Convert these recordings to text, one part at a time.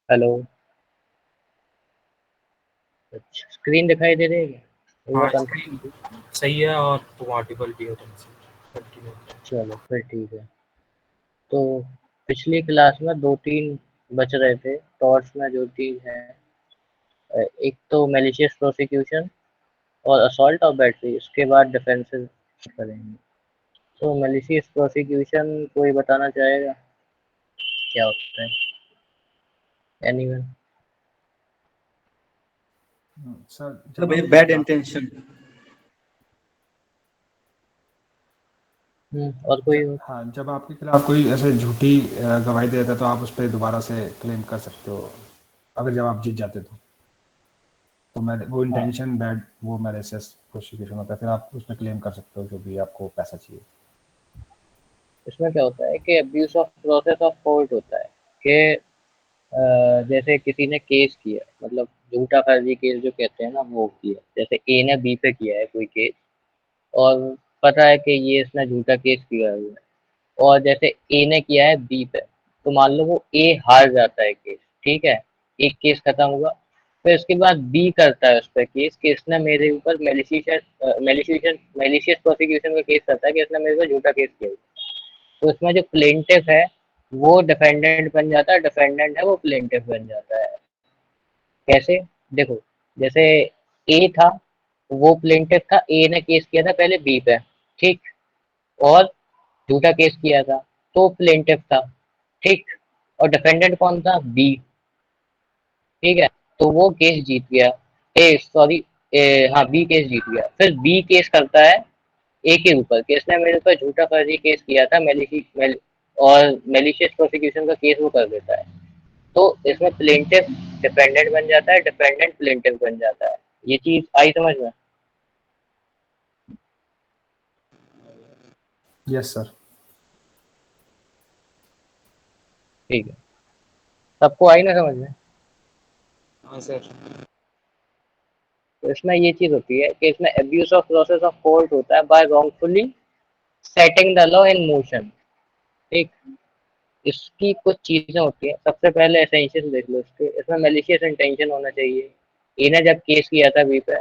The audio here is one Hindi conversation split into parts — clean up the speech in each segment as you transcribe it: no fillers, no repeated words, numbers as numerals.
हेलो। अच्छा, स्क्रीन दिखाई दे रही है क्या? एक बार हाँ, कंफर्म स्क्रीन कीजिए। सही है और तुम ऑडिबल भी हो तुमसे। कंटिन्यू। चलो फिर ठीक है। तो पिछली क्लास में दो तीन बच रहे थे टॉर्च में, जो तीन है एक तो मैलिशियस प्रोसिक्यूशन और असॉल्ट और बैटरी, उसके बाद डिफेंसिव करेंगे। तो मैलिशियस प्रोसिक्यूशन कोई बताना चाहेगा क्या होता है? एनीवन? सर मतलब जब भाई आपके बैड खिलाफ इंटेंशन। और कोई और? हाँ, जब आपके खिलाफ कोई ऐसे झूठी गवाही दे देता है तो आप उस पर दोबारा से क्लेम कर सकते हो, अगर जब आप जीत जाते तो मैं वो हाँ, इंटेंशन बैड, वो मैलिशियस प्रोसिक्यूशन होता है, फिर आप उसमें क्लेम कर सकते हो जो भी आपको पैसा चाहिए। इसमें क्या होता है कि abuse of process of court होता है कि जैसे किसी ने केस किया, मतलब झूठा फर्जी केस जो कहते हैं ना, वो किया। जैसे ए ने बी पे किया है कोई केस, और पता है कि ये इसने झूठा केस किया हुआ है, और जैसे ए ने किया है बी पे, तो मान लो वो ए हार जाता है केस, ठीक है, एक केस खत्म हुआ। फिर उसके बाद बी करता है उस पर केस कि इसने मेरे ऊपर मैलिशियस प्रोसिक्यूशन का केस करता है कि इसने मेरे ऊपर झूठा केस किया हुआ है। तो इसमें जो प्लेंटिफ है वो डिफेंडेंट बन जाता है, डिफेंडेंट है वो प्लेंटिफ बन जाता है। कैसे? देखो, जैसे ए था, वो प्लेंटिफ था, ए ने केस किया था पहले बी पे, ठीक, और झूठा केस किया था, तो प्लेंटिफ था, ठीक, और डिफेंडेंट कौन था? बी, ठीक है। तो वो केस जीत गया, ए सॉरी, हाँ बी केस जीत गया। फिर बी केस करता है ए के ऊपर कि इसने मेरे ऊपर झूठा फर्जी केस किया था, और मेलिशियस प्रोसिक्यूशन का केस वो कर देता है। तो इसमें प्लेंटिफ डिफेंडेंट बन जाता है, डिफेंडेंट प्लेंटिफ बन जाता है। ये चीज आई समझ में? Yes sir. ठीक है, सबको आई ना समझ में? हाँ सर। तो इसमें ये चीज होती है कि इसमें abuse of process of court होता है by wrongfully setting the law in motion, ठीक। इसकी कुछ चीजें होती हैं, सबसे पहले एसेंशियल देख लो इसके। इसमें मैलिशियस इंटेंशन होना चाहिए। ए ने जब केस किया था बी पे,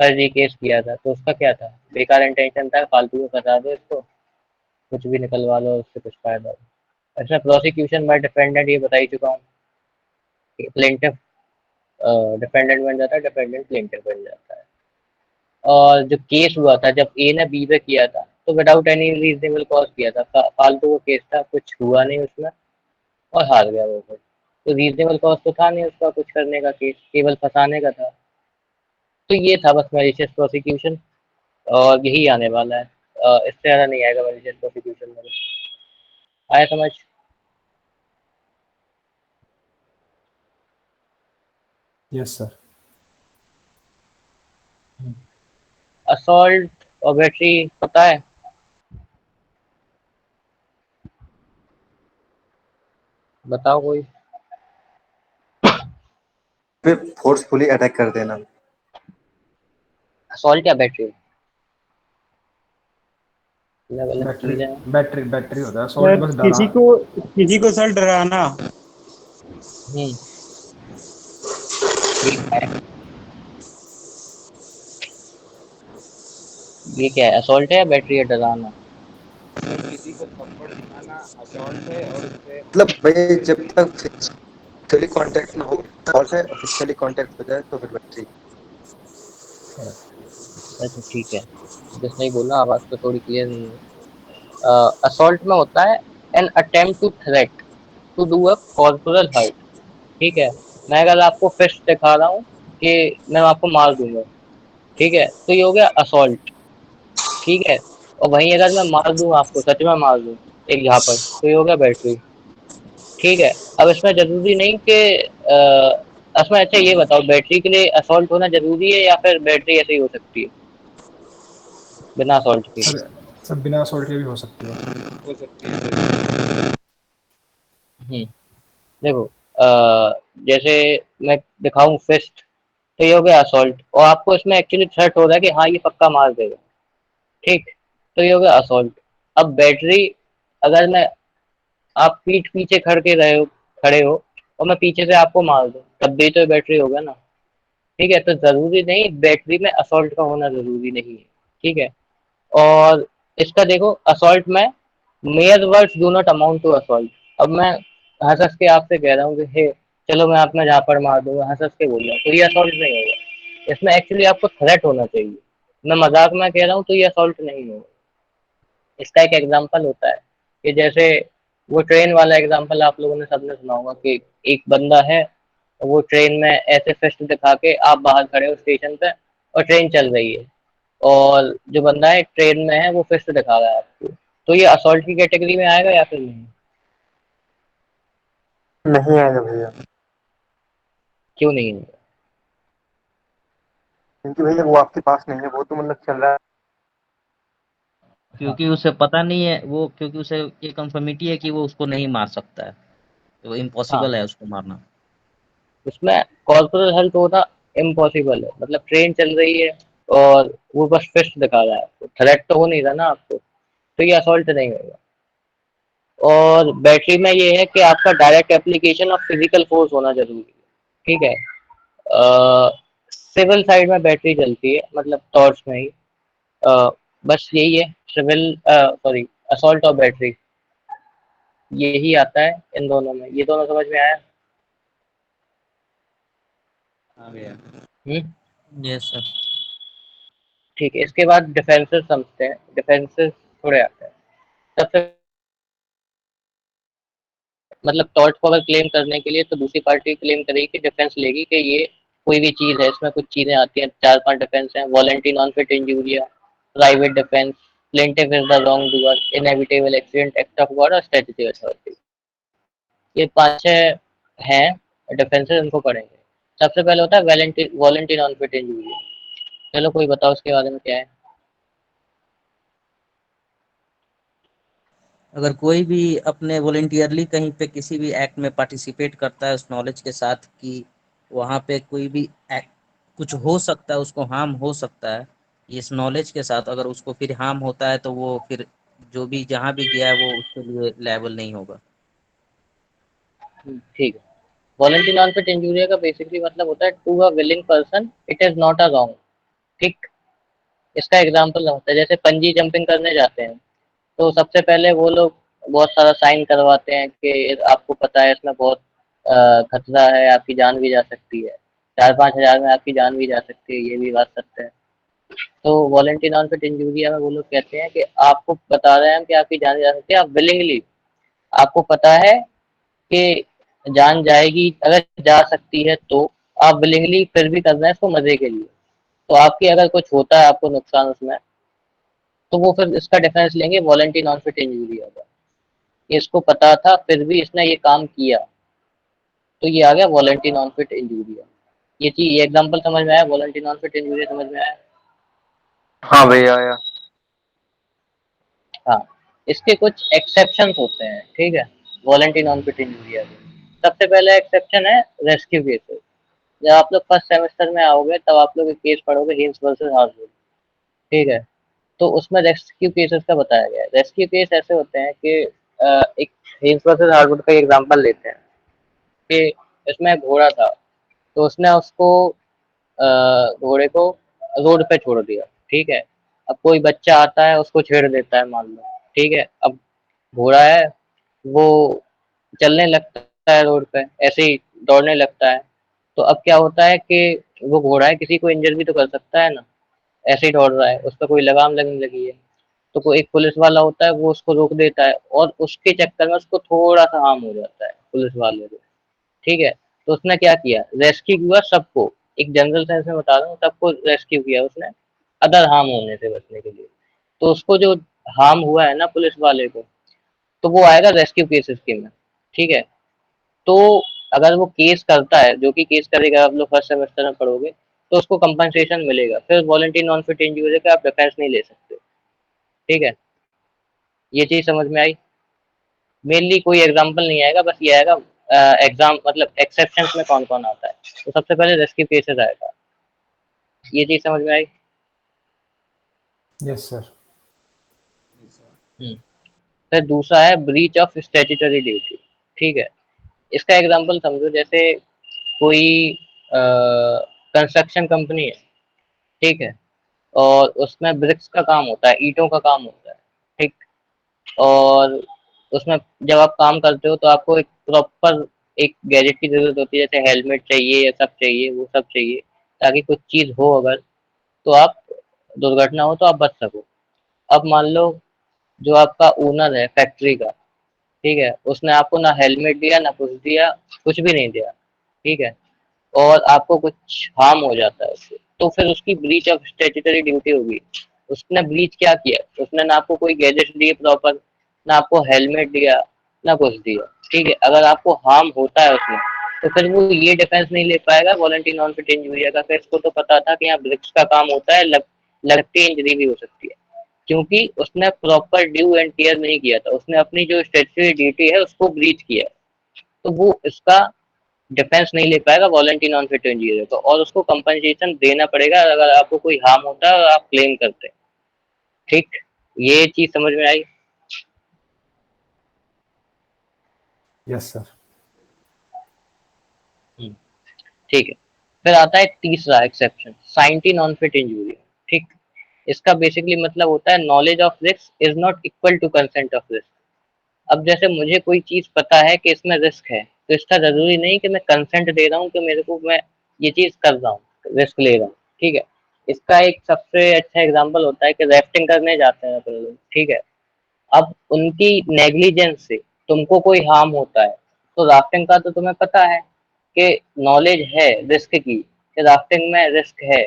फर्जी केस किया था, तो उसका क्या था? बेकार इंटेंशन था, फालतू में फंसा दो इसको, कुछ भी निकलवा लो, उससे कुछ फायदा हो। इसमें प्रोसिक्यूशन बाय डिफेंडेंट ये बता ही चुका हूँ, प्लेंटिफ डिफेंडेंट बन जाता है, डिफेंडेंट प्लेंटिफ बन जाता है। और जो केस हुआ था जब ए ने बी पे किया था, तो विदाउट एनी रीजनेबल कॉज किया था, फालतू का केस था, कुछ हुआ नहीं उसमें, और हार गया वो फिर। तो रीजनेबल कॉज तो था नहीं उसका कुछ करने का, केस केवल फंसाने का था। तो ये था बस मैलिशियस प्रोसिक्यूशन, और यही आने वाला है। इससे ज़्यादा नहीं आएगा मैलिशियस प्रोसिक्यूशन में। आया समझ? Yes sir. असॉल्ट और बैटरी पता है? बताओ कोई। पे फोर्सफुली अटैक कर देना। असॉल्ट या बैटरी, अलग अलग बैटरी चीज़ें हैं। बैटरी बैटरी होता है, सॉल्ट सर बस डरा। किसी को सर डराना। हम्म, ठीक है। ये क्या है, असॉल्ट है या बैटरी है डराना? सर किसी को थप्पड़ दिखाना असॉल्ट है और उससे मतलब भाई जब तक फिजिकली कांटेक्ट ना हो और से ऑफिशियली कांटेक्ट हो जाए तो फिर बैटरी। अच्छा ठीक है, जैसे नहीं बोलना, आवाज़ तो थोड़ी क्लियर नहीं है। असॉल्ट में होता है an attempt to threat to do a corporal hurt, ठीक है। मैं अगर आपको फिस्ट दिखा रहा हूँ कि मैं आपको मार दूंगा, ठीक है, तो ये हो गया असॉल्ट, ठीक है। और वहीं अगर मैं मार दूं आपको, सच में मार दूं एक झापड़, तो ये हो गया बैटरी, ठीक है। अब इसमें जरूरी नहीं कि इसमें, अच्छा ये बताओ, बैटरी के लिए असॉल्ट होना जरूरी है या फिर बैटरी ऐसे ही हो सकती है बिना असॉल्ट के? सर सर बिना सॉल्ट के भी हो सकती है। हो सकती है सर। हम्म, देखो, जैसे मैं दिखाऊं फिस्ट, तो ये हो गया असॉल्ट, और आपको इसमें एक्चुअली थ्रेट हो रहा है कि हाँ ये पक्का मार देगा, ठीक, तो ये हो गया असॉल्ट। अब बैटरी, अगर मैं, आप पीठ पीछे खड़ के रहे हो, खड़े हो, और मैं पीछे से आपको मार दूं, तब भी तो बैटरी होगा ना। ठीक है, तो जरूरी नहीं बैटरी में असॉल्ट का होना जरूरी नहीं है। ठीक है, और इसका देखो असॉल्ट में mere words do not amount to assault. अब मैं हंस हंस के आपसे कह रहा हूँ कि हे चलो मैं आप में झापड़ मार दूंगा, हंस हंस के बोल रहा हूँ, तो ये असॉल्ट नहीं होगा। इसमें एक्चुअली आपको थ्रेट होना चाहिए। मैं मजाक में कह रहा हूँ तो ये असॉल्ट नहीं होगा। इसका एक एग्जाम्पल होता है कि जैसे वो ट्रेन वाला एग्जाम्पल आप लोगों ने सबने सुना होगा कि एक बंदा है, वो ट्रेन में ऐसे फिस्ट दिखा के, आप बाहर खड़े हो स्टेशन पे और ट्रेन चल रही है, और जो बंदा है ट्रेन में है वो फिस्ट दिखा रहा है आपको, तो ये असॉल्ट की कैटेगरी में आएगा या फिर नहीं? नहीं आएगा भैया, क्यों नहीं आएगा? क्योंकि भैया वो आपके पास नहीं है, वो तो मतलब चल रहा है। क्योंकि उसे पता नहीं है वो, क्योंकि उसे ये कंफर्मिटी है कि वो उसको नहीं मार सकता है, तो हाँ, इम्पॉसिबल है उसको मारना। उसमें कॉर्पोरल हेल्थ होना इम्पॉसिबल है, मतलब ट्रेन चल रही है और वो बस फिस्ट दिखा रहा है, थ्रेट तो हो नहीं रहा ना आपको, तो ये असॉल्ट नहीं होगा। और बैटरी में ये है कि आपका direct application of physical force होना जरूरी है। ठीक है, सिविल साइड में बैटरी चलती है, मतलब टॉर्च में ही। अ, बस यही है, सिविल सॉरी असॉल्ट और बैटरी, यही आता है इन दोनों में। ये दोनों समझ में आया? आ गया। हम्म। Yes sir. ठीक है, इसके बाद डिफेंसेस समझते हैं। डिफेंसेस थोड़े आते हैं। सबसे मतलब टॉर्च को अगर क्लेम करने के लिए तो दूसरी पार्टी क्लेम करेगी कि डिफेंस लेगी कि ये कोई भी चीज है, इसमें कुछ चीजें आती हैं, चार पांच डिफेंस हैं: voluntary non fit injuria, private defence, plaintiff is the wrong doer, inevitable accident, act of God और स्टैट्यूटरी अथॉरिटी। ये पांच छह हैं डिफेंसेस, इनको पढ़ेंगे। सबसे पहले होता है वॉलंटरी नॉन फिट इंजूरिया। चलो कोई बताओ उसके बारे में क्या है। अगर कोई भी अपने वॉलेंटियरली कहीं पे किसी भी एक्ट में पार्टिसिपेट करता है उस नॉलेज के साथ कि वहाँ पे कोई भी एक्ट कुछ हो सकता है, उसको हार्म हो सकता है, इस नॉलेज के साथ अगर उसको फिर हार्म होता है तो वो फिर जो भी जहाँ भी गया है वो उसके लिए लायबल नहीं होगा। ठीक है, वॉलंटरी नॉन फिट इंजूरिया का बेसिकली मतलब होता है to a willing person it is not a wrong. ठीक, इसका एग्जांपल होता है जैसे पंजी जंपिंग करने जाते हैं, तो सबसे पहले वो लोग बहुत सारा साइन करवाते हैं कि आपको पता है इसमें बहुत खतरा है, आपकी जान भी जा सकती है, 4-5 हज़ार में आपकी जान भी जा सकती है, ये भी बात सत्य है। तो वॉलंटरी नॉन फिट इंजूरिया में वो लोग कहते हैं कि आपको बता रहे हैं कि आपकी जान जा सकती है, आप विलिंगली, आपको पता है कि जान जाएगी, अगर जा सकती है तो आप विलिंगली फिर भी कर रहे हैं इसको मजे के लिए, तो आपकी अगर कुछ होता है आपको नुकसान उसमें, तो वो फिर इसका डिफेंस लेंगे वॉलंटरी नॉन फिट इंजूरिया का। इसको पता था फिर भी इसने ये काम किया, तो ये आ गया वॉलंटरी नॉन फिट इंजूरिया। ये चीज, ये एग्जांपल समझ में आया? वॉलंटरी नॉन फिट इंजूरिया समझ में आया? हाँ भैया आया। हाँ, इसके कुछ एक्सेप्शंस होते हैं। ठीक है, वॉलंटरी नॉन फिट इंजूरिया के सबसे पहला एक्सेप्शन है रेस्क्यू केसेस। जब आप लोग फर्स्ट सेमेस्टर में आओगे तब आप लोग एक केस पढ़ोगे, हिंस वर्सेस हार्वुड। ठीक है, तो उसमें रेस्क्यू केसेस का बताया गया है। रेस्क्यू केस ऐसे होते हैं कि एक हिंस वर्सेस हार्वुड का एग्जांपल लेते हैं कि इसमें घोड़ा था, तो उसने उसको घोड़े को रोड पे छोड़ दिया। ठीक है, अब कोई बच्चा आता है उसको छेड़ देता है मान लो। ठीक है, अब घोड़ा है, वो चलने लगता है रोड पे, ऐसे ही दौड़ने लगता है, तो अब क्या होता है कि वो घोड़ा है, किसी को इंजर भी तो कर सकता है ना, ऐसे ही दौड़ रहा है, उस पर कोई लगाम लगने लगी है, तो कोई एक पुलिस वाला होता है वो उसको रोक देता है, और उसके चक्कर में उसको थोड़ा सा हार्म हो जाता है पुलिस वाले को। ठीक है, तो उसने क्या किया, रेस्क्यू किया सबको, एक जनरल सेंस में बता रहा हूँ, सबको रेस्क्यू किया उसने अदर हार्म होने से बचने के लिए। तो उसको जो हार्म हुआ है ना पुलिस वाले को, तो वो आएगा रेस्क्यू केस स्कीम में। ठीक है, तो अगर वो केस करता है, जो कि केस करेगा, आप लोग फर्स्ट सेमेस्टर में पढ़ोगे, तो उसको कंपनसेशन मिलेगा, फिर वॉलंटरी नॉन फिट इंजूरी का आप डिफेंस नहीं ले सकते। ठीक है, ये चीज समझ में आई? मेनली कोई एग्जांपल नहीं आएगा, बस ये आएगा एग्जाम, मतलब एक्सेप्शंस में कौन कौन आता है। तो सबसे पहले रेस्क्यू केसेस आएगा, ये चीज समझ में आई? Yes sir. फिर दूसरा है ब्रीच ऑफ स्टैट्यूटरी ड्यूटी। ठीक है, इसका एग्जांपल समझो, जैसे कोई कंस्ट्रक्शन कंपनी है, ठीक है, और उसमें ब्रिक्स का काम होता है, ईंटों का काम होता है, ठीक। और उसमें जब आप काम करते हो तो आपको एक प्रॉपर एक गैजेट की जरूरत होती है, जैसे हेलमेट चाहिए, ये सब चाहिए, वो सब चाहिए, ताकि कुछ चीज हो अगर, तो आप दुर्घटना हो तो आप बच सको। अब मान लो जो आपका ओनर है फैक्ट्री का, ठीक है, उसने आपको ना हेलमेट दिया ना कुछ दिया, कुछ भी नहीं दिया, ठीक है, और आपको कुछ हार्म हो जाता है उससे, तो फिर उसकी ब्रीच ऑफ स्टैट्यूटरी ड्यूटी होगी। उसने ब्रीच क्या किया, उसने ना आपको कोई गैजेट दिए प्रॉपर, ना आपको हेलमेट दिया, ना कुछ दिया, ठीक है। अगर आपको हार्म होता है उसमें, तो फिर वो ये डिफेंस नहीं ले पाएगा वॉलंटरी नॉन फिट इंजूरिया का, फिर इसको तो पता था कि यहाँ ब्रिक्स का काम होता है, लगती इंजरी भी हो सकती है, क्योंकि उसने प्रॉपर ड्यू एंड टियर नहीं किया था, उसने अपनी जो स्टैट्यूटरी ड्यूटी है उसको ब्रीच किया, तो वो इसका डिफेंस नहीं ले पाएगा वॉलंटरी नॉन फिट इंजीनियर को, और उसको कंपनसेशन देना पड़ेगा अगर आपको कोई हार्म होता है और आप क्लेम करते हैं, ठीक। ये चीज समझ में आई? Yes sir. ठीक है। फिर आता है तीसरा exception, scienti non fit injuria, ठीक। इसका बेसिकली मतलब होता है knowledge of risk is not equal to consent of risk. अब जैसे मुझे कोई चीज पता है कि इसमें रिस्क है, तो इसका जरूरी नहीं कि मैं कंसेंट दे रहा हूँ कि मेरे को मैं ये चीज कर रहा हूँ, रिस्क ले रहा हूँ, ठीक है। इसका एक सबसे अच्छा एग्जांपल होता है कि राफ्टिंग करने जाते हैं अपन लोग, ठीक है। अब उनकी नेग्लिजेंस से तुमको कोई हार्म होता है, तो राफ्टिंग का तो तुम्हें पता है कि नॉलेज है रिस्क की, कि राफ्टिंग में रिस्क है,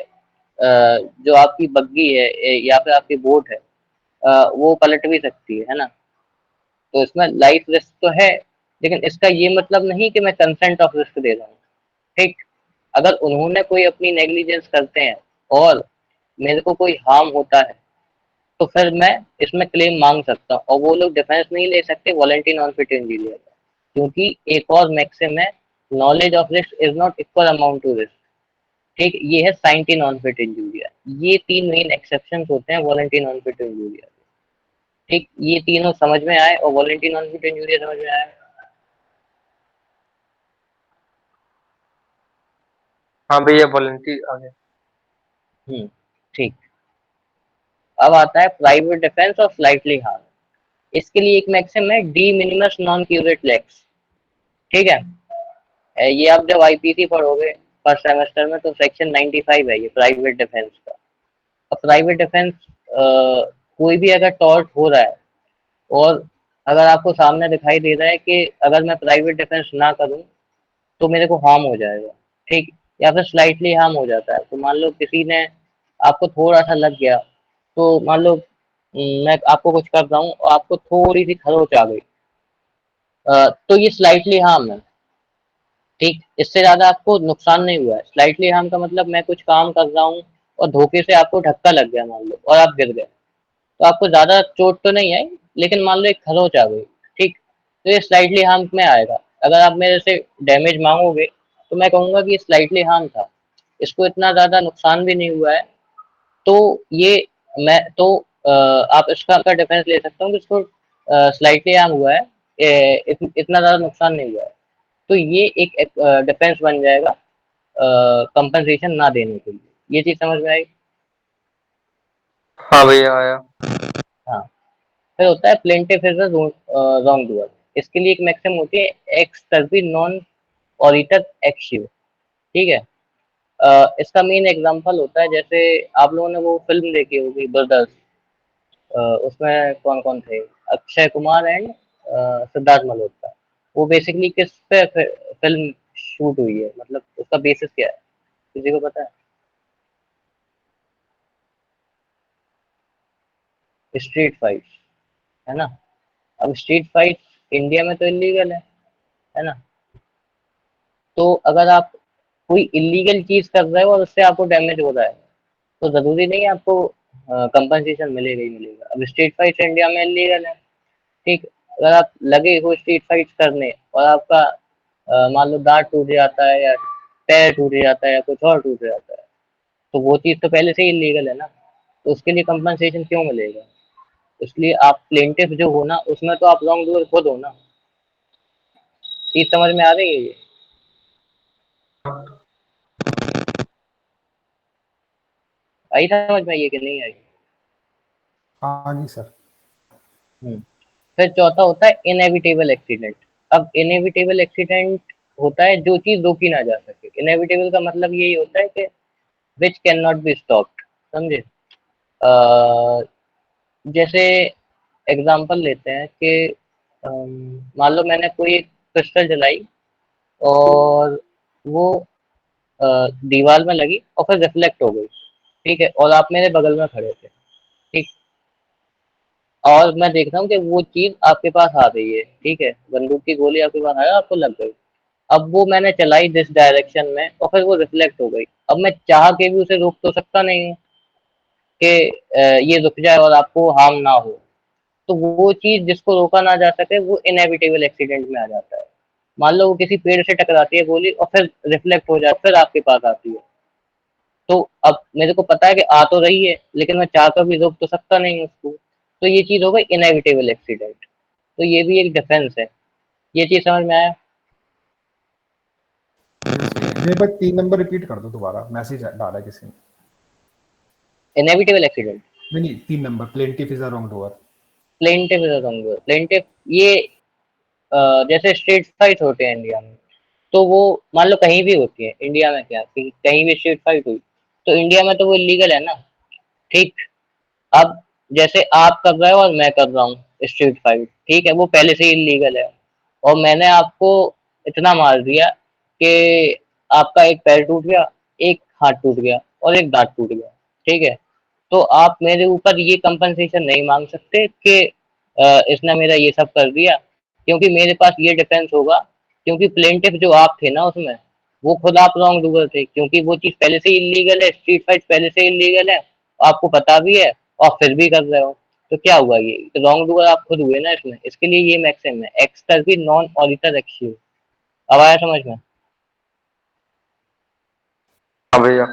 जो आपकी बग्गी है या फिर आपकी बोट है, वो पलट भी सकती है ना, तो इसमें लाइफ रिस्क तो है, लेकिन इसका ये मतलब नहीं कि मैं कंसेंट ऑफ रिस्क दे रहा हूँ, ठीक। अगर उन्होंने कोई अपनी नेग्लिजेंस करते हैं और मेरे को कोई हार्म होता है, तो फिर मैं इसमें क्लेम मांग सकता हूँ, और वो लोग डिफेंस नहीं ले सकते वॉलंटरी नॉन फिट इंजीनियर का, क्योंकि एक और मैक्सिम है, knowledge of risk is not equal amount to risk, ठीक। ये है साइंटी नॉन फिट इंजीनियर। ये तीन मेन एक्सेप्शन होते हैं वॉलंटरी नॉन फिट इंजीनियर, ठीक। ये तीनों समझ में आए और वॉलंटरी नॉन फिट इंजीनियर समझ में आए? हाँ भैया, वॉलंटी आ गया। ठीक। अब आता है प्राइवेट डिफेंस और स्लाइटली हार्म। इसके लिए एक मैक्सिम है, de minimis non curat lex, ठीक है। ये आप जब आईपीसी पढ़ोगे फर्स्ट सेमेस्टर में, तो सेक्शन 95 है ये प्राइवेट डिफेंस का। अब प्राइवेट डिफेंस, कोई भी अगर टॉर्ट हो रहा है और अगर आपको सामने दिखाई दे रहा है कि अगर मैं प्राइवेट डिफेंस ना करूं तो मेरे को हार्म हो जाएगा, ठीक, या फिर स्लाइटली हार्म हो जाता है, तो मान लो किसी ने आपको थोड़ा सा लग गया, तो मान लो मैं आपको कुछ कर रहा हूँ और आपको थोड़ी सी खरोच आ गई, तो ये स्लाइटली हार्म है, ठीक। इससे ज्यादा आपको नुकसान नहीं हुआ है। स्लाइटली हार्म का मतलब मैं कुछ काम कर रहा हूँ और धोखे से आपको धक्का लग गया मान लो और आप गिर गए, तो आपको ज्यादा चोट तो नहीं आई, लेकिन मान लो एक खरोच आ गई, ठीक, तो ये स्लाइटली हार्म में आएगा। अगर आप मेरे से डैमेज मांगोगे तो मैं कहूंगा कि ये स्लाइटली हार्म था, इसको इतना ज्यादा नुकसान भी नहीं हुआ है, तो ये मैं तो आप इसका का डिफेंस ले सकता हूँ कि इसको स्लाइटली हार्म हुआ है, इतना ज्यादा नुकसान नहीं हुआ है, तो ये एक डिफेंस बन जाएगा कंपनसेशन ना देने के लिए। ये चीज समझ में आई? हाँ भैया, आया। हाँ। फिर होता है प्लेंटिफ इज रॉन्ग डूअर। इसके लिए एक मैक्सिम होती है, एक्स टर्बी नॉन ऑरिटर एक्शियो, ठीक है। इसका मेन एग्जांपल होता है, जैसे आप लोगों ने वो फिल्म देखी होगी ब्रदर्स, उसमें कौन कौन थे, अक्षय कुमार एंड सिद्धार्थ मल्होत्रा। वो बेसिकली किस पे फिल्म शूट हुई है, मतलब उसका बेसिस क्या है, किसी को पता है? स्ट्रीट फाइट, है ना। अब स्ट्रीट फाइट इंडिया में तो इलीगल है ना। तो अगर आप कोई इलीगल चीज कर रहे हो और उससे आपको डैमेज हो रहा है, तो जरूरी नहीं है आपको कंपनसेशन मिलेगा ही मिलेगा। अब स्ट्रीट फाइट इंडिया में इलीगल है, ठीक। अगर आप लगे हो स्ट्रीट फाइट करने और आपका मान लो दांत टूट जाता है या पैर टूट जाता है या कुछ और टूट जाता है, तो वो चीज तो पहले से ही इलीगल है ना, तो उसके लिए कंपनसेशन क्यों मिलेगा? इसलिए आप प्लेंटिफ जो हो ना, उसमें तो आप रॉन्ग डूअर खुद हो ना, चीज समझ में आ रही है ये? आई समझ में ये कि नहीं आई? हाँ जी सर। फिर चौथा होता है इनएविटेबल एक्सीडेंट। अब इनएविटेबल एक्सीडेंट होता है जो चीज रोकी ना जा सके। इनएविटेबल का मतलब यही होता है कि which can not be stopped, समझे? जैसे एग्जांपल लेते हैं कि मान लो मैंने कोई एक पिस्टल जलाई और वो दीवार में लगी और फिर रिफ्लेक्ट हो गई, ठीक है, और आप मेरे बगल में खड़े थे, ठीक, और मैं देख रहा हूँ कि वो चीज आपके पास आ रही है, ठीक है, बंदूक की गोली आपके पास आया, आपको लग गई। अब वो मैंने चलाई जिस डायरेक्शन में और फिर वो रिफ्लेक्ट हो गई। अब मैं चाह के भी उसे रोक तो सकता नहीं हूँ कि ये रुक जाए और आपको हार्म ना हो। तो वो चीज जिसको रोका ना जा सके वो इनएविटेबल एक्सीडेंट में आ जाता है। मान लो वो किसी पेड़ से टकराती है गोली और फिर रिफ्लेक्ट हो जाती है, फिर आपके पास आती है। तो अब मेरे को पता है कि आ तो रही है, लेकिन मैं चाह कर भी रोक तो सकता नहीं हूँ उसको। तो ये चीज हो गई इनएविटेबल एक्सीडेंट। तो ये भी एक डिफेंस है। ये चीज समझ में आया? मेरे पास 3 नंबर रिपीट कर दो दोबारा, मैसेज डाला है किसी ने। इनएविटेबल एक्सीडेंट, नहीं 3 number, plaintiff is a wrong doer. Plaintiff is a wrong, plaintiff ये जैसे स्ट्रीट फाइट होते हैं इंडिया में, तो वो मान लो कहीं भी होती है इंडिया में, क्या कि कहीं भी स्ट्रीट फाइट हुई तो इंडिया में तो वो इलीगल है ना, ठीक। अब जैसे आप कर रहे हो और मैं कर रहा हूँ स्ट्रीट फाइट, ठीक है, वो पहले से ही इलीगल है, और मैंने आपको इतना मार दिया कि आपका एक पैर टूट गया, एक हाथ टूट गया और एक दांत टूट गया, ठीक है। तो आप मेरे ऊपर ये कंपनसेशन नहीं मांग सकते कि इसने मेरा ये सब कर दिया, क्योंकि मेरे पास ये डिफेंस होगा, क्योंकि प्लेंटिफ जो आप थे ना उसमें, वो खुद आप रॉन्ग डूअर थे, क्योंकि वो चीज पहले से ही इलीगल है, स्ट्रीट फाइट पहले से इलीगल है, आपको पता भी है और फिर भी कर रहे हो। तो क्या हुआ, ये तो रॉन्ग डूअर आप खुद हुए ना इसमें। इसके लिए ये मैक्सिम है, एक्सटर की नॉन ऑडिटर एक्सक्यूज। अब आया समझ में? हाँ भैया।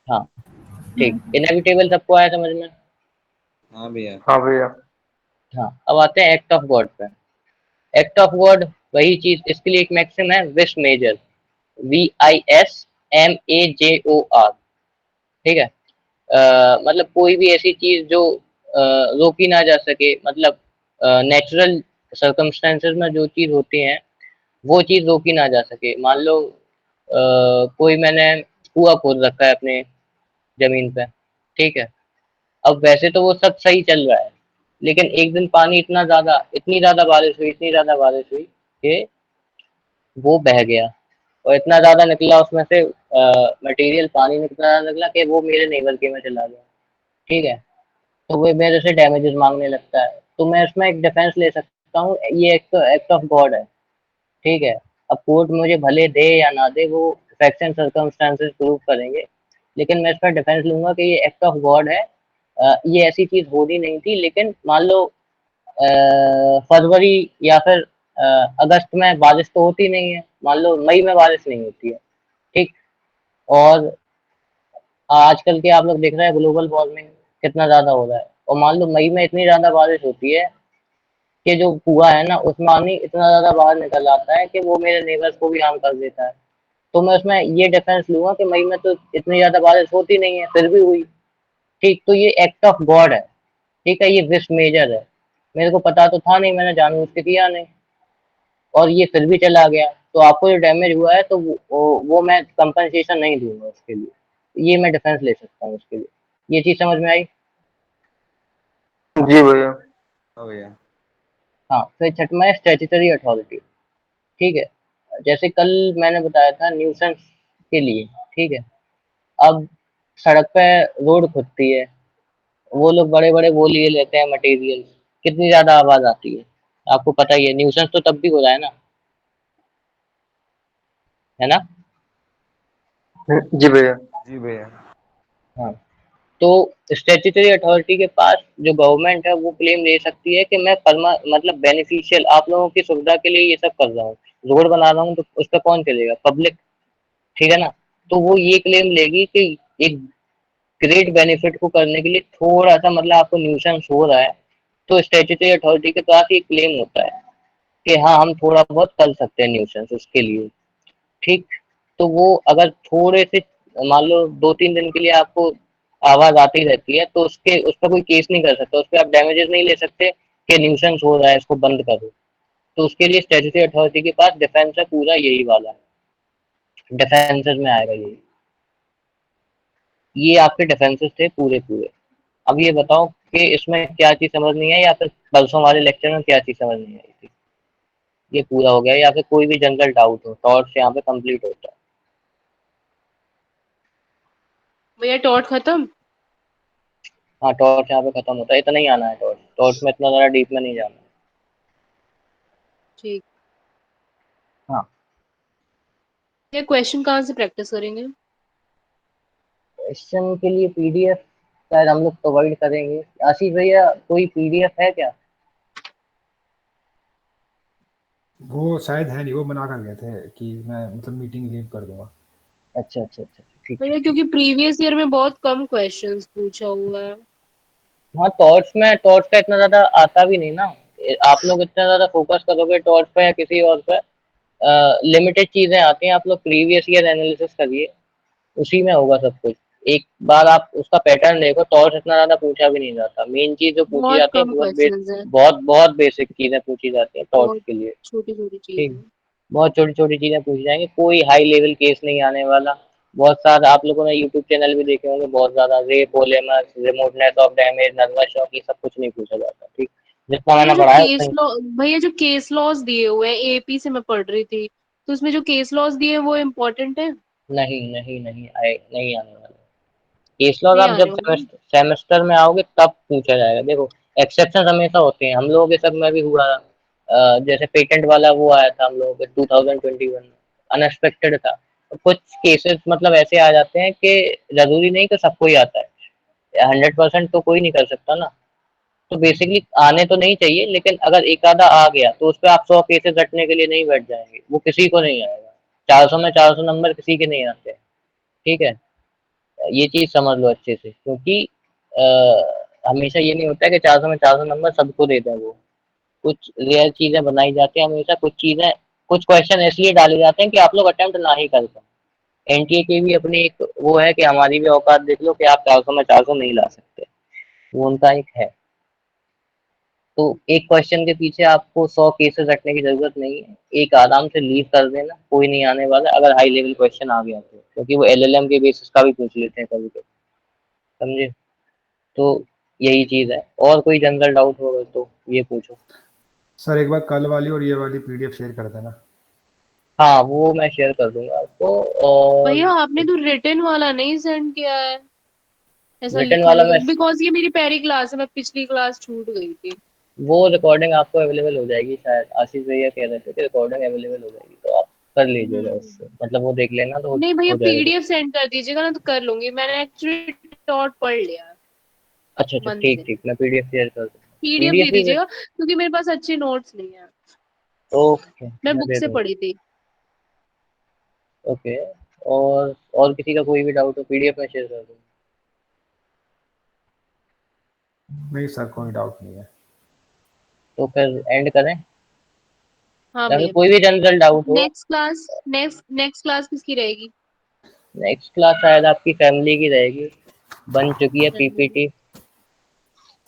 हाँ, ठीक। इनएविटेबल सबको आया समझ में? हाँ भैया। हाँ भैया। हाँ, अब आते हैं एक्ट ऑफ गॉड पे। एक्ट ऑफ गॉड वही चीज, इसके लिए एक मैक्सिम है, विश मेजर, VISMAJOR, ठीक है। मतलब कोई भी ऐसी चीज जो रोकी ना जा सके, मतलब नेचुरल सर्कमस्टेंसेस में जो चीज होती है वो चीज रोकी ना जा सके। मान लो कोई मैंने कुआं खोद रखा है अपने जमीन पे, ठीक है। अब वैसे तो वो सब सही चल रहा है, लेकिन एक दिन पानी इतनी ज्यादा बारिश हुई, इतनी ज्यादा बारिश हुई कि वो बह गया, और इतना ज्यादा निकला उसमें से मटेरियल, पानी इतना ज्यादा निकला कि वो मेरे नेबर के में चला गया, ठीक है। तो वो मेरे से डैमेजेस मांगने लगता है, तो मैं इसमें एक डिफेंस ले सकता हूँ, ये एक एक्ट ऑफ गॉड है, ठीक है। अब कोर्ट मुझे भले दे या ना दे, वो फैक्ट्स एंड सर्कमस्टांसेस प्रूव करेंगे, लेकिन मैं इसका डिफेंस लूंगा कि ये एक्ट ऑफ गॉड है। ये ऐसी चीज होनी नहीं थी, लेकिन मान लो फरवरी या फिर अगस्त में बारिश तो होती नहीं है, मान लो मई में बारिश नहीं होती है, ठीक। और आजकल के आप लोग देख रहे हैं ग्लोबल वार्मिंग कितना ज्यादा हो रहा है, और मान लो मई में इतनी ज्यादा बारिश होती है कि जो कुआं है ना उसमें पानी इतना ज्यादा बाहर निकल आता है कि वो मेरे नेबर्स को भी हार्म कर देता है। तो मैं उसमें ये डिफेंस लूंगा कि मई में तो इतनी ज्यादा बारिश होती नहीं है, फिर भी हुई, ठीक। तो ये एक्ट ऑफ गॉड है, ठीक है, ये विश मेजर है। मेरे को पता तो था नहीं, मैंने जानबूझ के किया नहीं, और ये फिर भी चला गया, तो आपको जो डैमेज हुआ है तो वो मैं कंपनसेशन नहीं दूंगा उसके लिए। ये मैं डिफेंस ले सकता हूँ उसके लिए। ये चीज समझ में आई? जी भैया। हाँ भैया। हाँ, फिर छठवां है स्टैट्यूटरी अथॉरिटी, ठीक है। जैसे कल मैंने बताया था न्यूसेंस के लिए, ठीक है। अब सड़क पे रोड खुदती है, वो लोग बड़े बड़े वो लिए लेते हैं मटेरियल, कितनी ज्यादा आवाज आती है, आपको पता ही है। न्यूसेंस तो तब भी हो रहा है ना? जी भैया। जी भैया। हाँ, तो स्टैट्यूटरी अथॉरिटी के पास जो गवर्नमेंट है वो क्लेम ले सकती है कि मैं मतलब बेनिफिशियल आप लोगों की सुविधा के लिए ये सब कर रहा हूँ, रोड बना रहा हूँ, तो उस पर कौन चलेगा? पब्लिक, ठीक है ना। तो वो ये क्लेम लेगी कि एक ग्रेट बेनिफिट को करने के लिए थोड़ा सा मतलब आपको न्यूसेंस हो रहा है, तो स्टैट्यूटरी अथॉरिटी के पास ये क्लेम होता है। कि हाँ हम थोड़ा बहुत कर सकते हैं न्यूसेंस उसके लिए, ठीक। तो वो अगर थोड़े से मान लो 2-3 दिन के लिए आपको आवाज आती रहती है तो उसके उस पर कोई केस नहीं कर सकता, उस पर आप डैमेजेस नहीं ले सकते कि न्यूसेंस हो रहा है इसको बंद करो। तो उसके लिए स्टैट्यूटरी अथॉरिटी के पास डिफेंस है पूरा, यही वाला है, डिफेंसेस में आएगा ये आपके डिफेंसेस थे पूरे पूरे। अब ये बताओ कि इसमें क्या चीज समझ नहीं आई, या फिर परसों वाले लेक्चर में क्या चीज समझ नहीं आई थी। ये पूरा हो गया, या फिर कोई भी जनरल डाउट हो, टॉर्च यहाँ पे कंप्लीट होता है। भैया टॉट खत्म। हाँ टॉर्च यहाँ पे खत्म होता है, इतना ही आना है टॉर्च, टॉर्च में इतना ज़्यादा डीप में नहीं जाना है। ठीक। हाँ ये क्वेश्चन कहाँ से प्रैक्टिस करेंगे? क्वेश्चन के लिए पीडीएफ शायद हम लोग प्रोवाइड करेंगे। आशीष भैया कोई पीडीएफ है क्या? वो शायद है नहीं, वो मना कर गए थे कि मैं मतलब मीटिंग लीव कर दूंगा। अच्छा अच्छा अच्छा ठीक भैया है। क्योंकि प्रीवियस ईयर में बहुत कम क्वेश्चंस पूछा हुआ है। हाँ टॉर्च में, टॉर्च का इतना ज़्यादा आता भी नहीं ना, आप लोग इतना ज़्यादा फोकस करोगे टॉर्च पे या किसी और पे, लिमिटेड चीज़ें आती हैं। आप लोग प्रीवियस ईयर एनालिसिस करिए, उसी में होगा सब कुछ। एक बार आप उसका पैटर्न देखो, टॉर्च इतना ज़्यादा पूछा भी नहीं जाता, मेन चीज़ जो पूछी बहुत जाती है कम बहुत क्वेश्चंस है। बहुत बहुत बेसिक चीज़ें पूछी जाती हैं टॉर्च बहुत के लिए, छोटी छोटी ठीक। चीजें। बहुत छोटी छोटी चीजें पूछी जाएंगी, कोई हाई लेवल केस नहीं आने वाला। बहुत सारा आप लोगों ने यूट्यूब चैनल भी देखे होंगे, बहुत ज्यादा रे पोलेमर, remoteness of damage, nervous shock, ये सब कुछ नहीं पूछा जाता, ठीक। जितना भैया मैंने जो पढ़ा है केस उतना। लॉ भैया जो केस लॉज दिए हुए हैं एपी से मैं पढ़ रही थी, तो उसमें जो केस लॉज दिए हैं वो इम्पोर्टेंट है। नहीं नहीं नहीं आए, नहीं आने वाला। केस लॉज नहीं आप आने जब वाला। सेमेस्टर में आओगे तब पूछा जाएगा। देखो एक्सेप्शन हमेशा होते हैं, हम लोगों के सब में भी हुआ। जैसे पेटेंट वाला वो आया था हम लोगों के 2021, अनएक्सपेक्टेड था। तो कुछ केसेस मतलब ऐसे आ जाते हैं कि जरूरी नहीं कि सबको ही आता है, 100% तो कोई नहीं कर सकता ना। तो बेसिकली आने तो नहीं चाहिए, लेकिन अगर एक आधा आ गया तो उस पर आप 100 केसेस रटने के लिए नहीं बैठ जाएंगे, वो किसी को नहीं आएगा। 400 में 400 नंबर किसी के नहीं आते, ठीक है। ये चीज समझ लो अच्छे से, क्योंकि हमेशा ये नहीं होता है कि 400 में 400 नंबर सबको दे दें। वो कुछ रेयर चीजें बनाई जाती हैं हमेशा, कुछ चीजें, कुछ क्वेश्चन इसलिए डाले जाते हैं कि आप लोग अटेम्प्ट ना ही कर पाए। एनटीए की भी अपनी एक वो है कि हमारी भी औकात देख लो कि आप 400 में 400 नहीं ला सकते, वो उनका एक है। तो एक क्वेश्चन के पीछे आपको 100 केसेस रखने की जरूरत नहीं है, एक आराम से लीव कर देना, कोई नहीं आने वाला अगर हाई लेवल क्वेश्चन आ गया तो, क्योंकि वो एलएलएम के बेसिस का भी पूछ लेते हैं कभी कभी, समझे। तो यही चीज है, और कोई जनरल डाउट होगा तो ये पूछो। सर एक बार कल वाली और ये वाली पीडीएफ शेयर कर देना। हाँ वो मैं शेयर कर दूंगा आपको। और भैया आपने तो रिटन वाला नहीं सेंड किया है, ऐसा रिटर्न लिखा वाला लिखा, मैं, बिकॉज ये मेरी पहली क्लास है, मैं पिछली क्लास छूट गई थी। वो रिकॉर्डिंग आपको अवेलेबल हो जाएगी, शायद आशीष भैया कह रहे थे कि रिकॉर्डिंग अवेलेबल हो जाएगी, तो आप कर लीजिएगा उससे, हम्म। मतलब वो देख लेना तो नहीं भैया हो जाएगा। पीडीएफ सेंड कर दीजिएगा ना, तो कर लूंगी, मैंने एक्चुअली टॉट पढ़ लिया है अच्छा अच्छा मंथ ठीक में। ठीक, मैं पीडीएफ शेयर कर दूंगा। पीडीएफ पीडीएफ दे भी, दीजिएगा क्योंकि मेरे पास अच्छे नोट्स नहीं है, ओके मैं मैं बुक दे से दूंगा। पढ़ी थी। ओके, और किसी का कोई भी डाउट हो पीडीएफ में शेयर कर दूंगा। नहीं सर कोई डाउट नहीं है। तो फिर एंड करें, हाँ या फिर भैया। कोई भी जनरल डाउट हो। नेक्स्ट क्लास किसकी रहेगी? नेक्स्ट क्लास शायद आपकी फैमिली की रहेगी, बन चुकी है पीपीटी।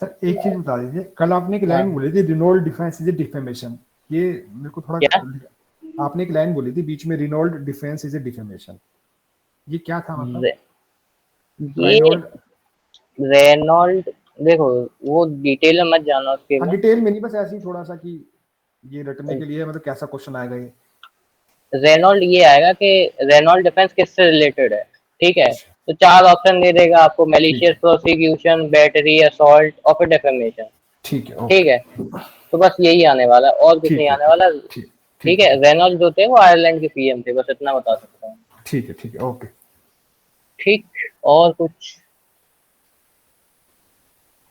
सर एक चीज बता दीजिए, कल आपने एक हाँ लाइन बोली थी Reynold defence is a defamation, ये मेरे को थोड़ा क्या? आपने एक लाइन बोली थी बीच में, Reynold defence is a defamation, ये क्या था मतलब? ये रेनोल्ड, रेनॉल्ड, देखो वो डिटेल में मत जाना उसके हाँ में। डिटेल में नहीं, बस ऐसे ही थोड़ा सा कि ये रटने के लिए मतलब कैसा क्वेश्चन आएगा ये। रेनॉल्ड ये आएगा कि रेनॉल्ड डिफेंस किससे रिलेटेड है, ठीक है। अच्छा तो 4 ऑप्शन दे देगा आपको, ठीक मैलिशियस है प्रोसिक्यूशन, बैटरी, असॉल्ट और फिर डिफेमेशन, ठीक है ठीक ओके है। तो बस यही आने वाला है, और कुछ नहीं ठीक है आने वाला। ठीक ठीक ठीक है, है रेनॉल्ड जो थे वो आयरलैंड के पीएम थे, बस इतना बता सकता हूँ। ठीक है ओके। ठीक, और कुछ,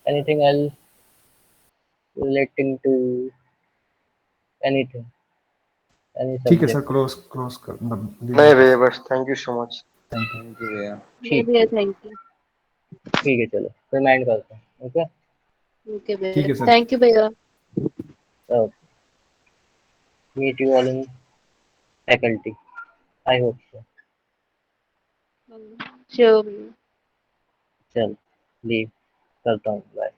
anything else relating to anything, any ठीक है सर, सब्जेक्ट? क्लोज क्लोज कर मतलब नहीं भैया बस, thank you so much. Thank you. Thank you भैया। नहीं ठीक भैया ठीक, थैंक यू। ठीक है चलो रिमाइंड करता हूँ, ओके। ओके भैया ठीक है सर। थैंक यू भैया। Okay. Meet you all in faculty, I hope so. Sure. चल लीव करता हूँ, बाय।